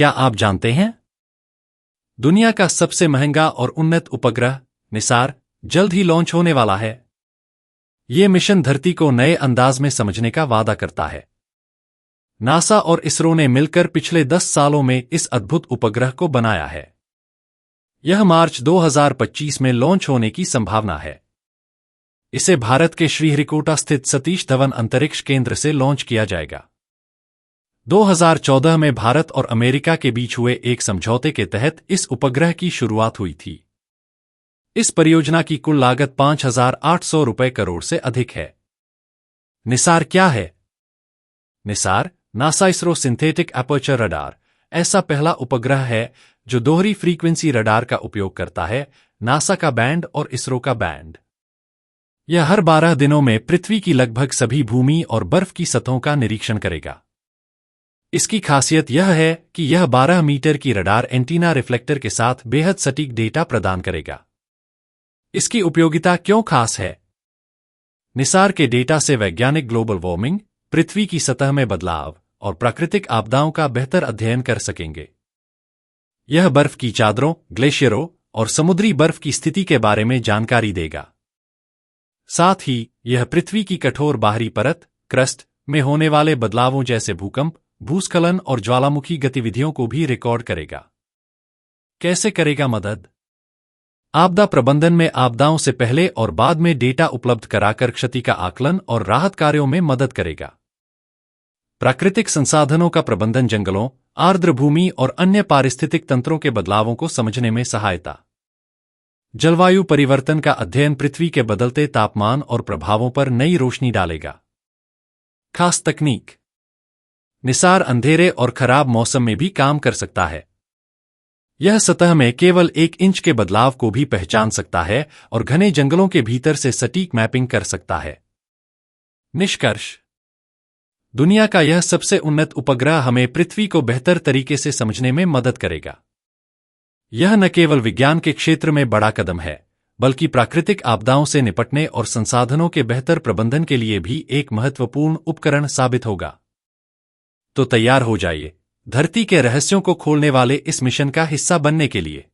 क्या आप जानते हैं? दुनिया का सबसे महंगा और उन्नत उपग्रह निसार जल्द ही लॉन्च होने वाला है। ये मिशन धरती को नए अंदाज में समझने का वादा करता है। नासा और इसरो ने मिलकर पिछले 10 सालों में इस अद्भुत उपग्रह को बनाया है। यह मार्च 2025 में लॉन्च होने की संभावना है। इसे भारत के श्रीहरिकोटा स्थित सतीश धवन अंतरिक्ष केंद्र से लॉन्च किया जाएगा। 2014 में भारत और अमेरिका के बीच हुए एक समझौते के तहत इस उपग्रह की शुरुआत हुई थी। इस परियोजना की कुल लागत 5,800 रुपये करोड़ से अधिक है। निसार क्या है? Nisar NASA ISRO synthetic aperture radar ऐसा पहला उपग्रह है जो दोहरी फ्रीक्वेंसी रडार का उपयोग करता है, नासा का बैंड और इसरो का बैंड। यह हर 12 दिनों में पृथ्वी की लगभग सभी भूमि और बर्फ की सतहों का निरीक्षण करेगा। इसकी खासियत यह है कि यह 12 मीटर की रडार एंटीना रिफ्लेक्टर के साथ बेहद सटीक डेटा प्रदान करेगा। इसकी उपयोगिता क्यों खास है? निसार के डेटा से वैज्ञानिक ग्लोबल वार्मिंग, पृथ्वी की सतह में बदलाव और प्राकृतिक आपदाओं का बेहतर अध्ययन कर सकेंगे। यह बर्फ की चादरों, ग्लेशियरों और समुद्री बर्फ की स्थिति के बारे में जानकारी देगा। साथ ही यह पृथ्वी की कठोर बाहरी परत, क्रस्ट में होने वाले बदलावों जैसे भूकंप, भूस्खलन और ज्वालामुखी गतिविधियों को भी रिकॉर्ड करेगा। कैसे करेगा मदद? आपदा प्रबंधन में आपदाओं से पहले और बाद में डेटा उपलब्ध कराकर क्षति का आकलन और राहत कार्यों में मदद करेगा। प्राकृतिक संसाधनों का प्रबंधन, जंगलों, आर्द्र भूमि और अन्य पारिस्थितिक तंत्रों के बदलावों को समझने में सहायता। जलवायु परिवर्तन का अध्ययन पृथ्वी के बदलते तापमान और प्रभावों पर नई रोशनी डालेगा। खास तकनीक। निसार अंधेरे और खराब मौसम में भी काम कर सकता है। यह सतह में केवल 1 इंच के बदलाव को भी पहचान सकता है और घने जंगलों के भीतर से सटीक मैपिंग कर सकता है। निष्कर्ष। दुनिया का यह सबसे उन्नत उपग्रह हमें पृथ्वी को बेहतर तरीके से समझने में मदद करेगा। यह न केवल विज्ञान के क्षेत्र में बड़ा कदम है, बल्कि प्राकृतिक आपदाओं से निपटने और संसाधनों के बेहतर प्रबंधन के लिए भी एक महत्वपूर्ण उपकरण साबित होगा। तो तैयार हो जाइए धरती के रहस्यों को खोलने वाले इस मिशन का हिस्सा बनने के लिए।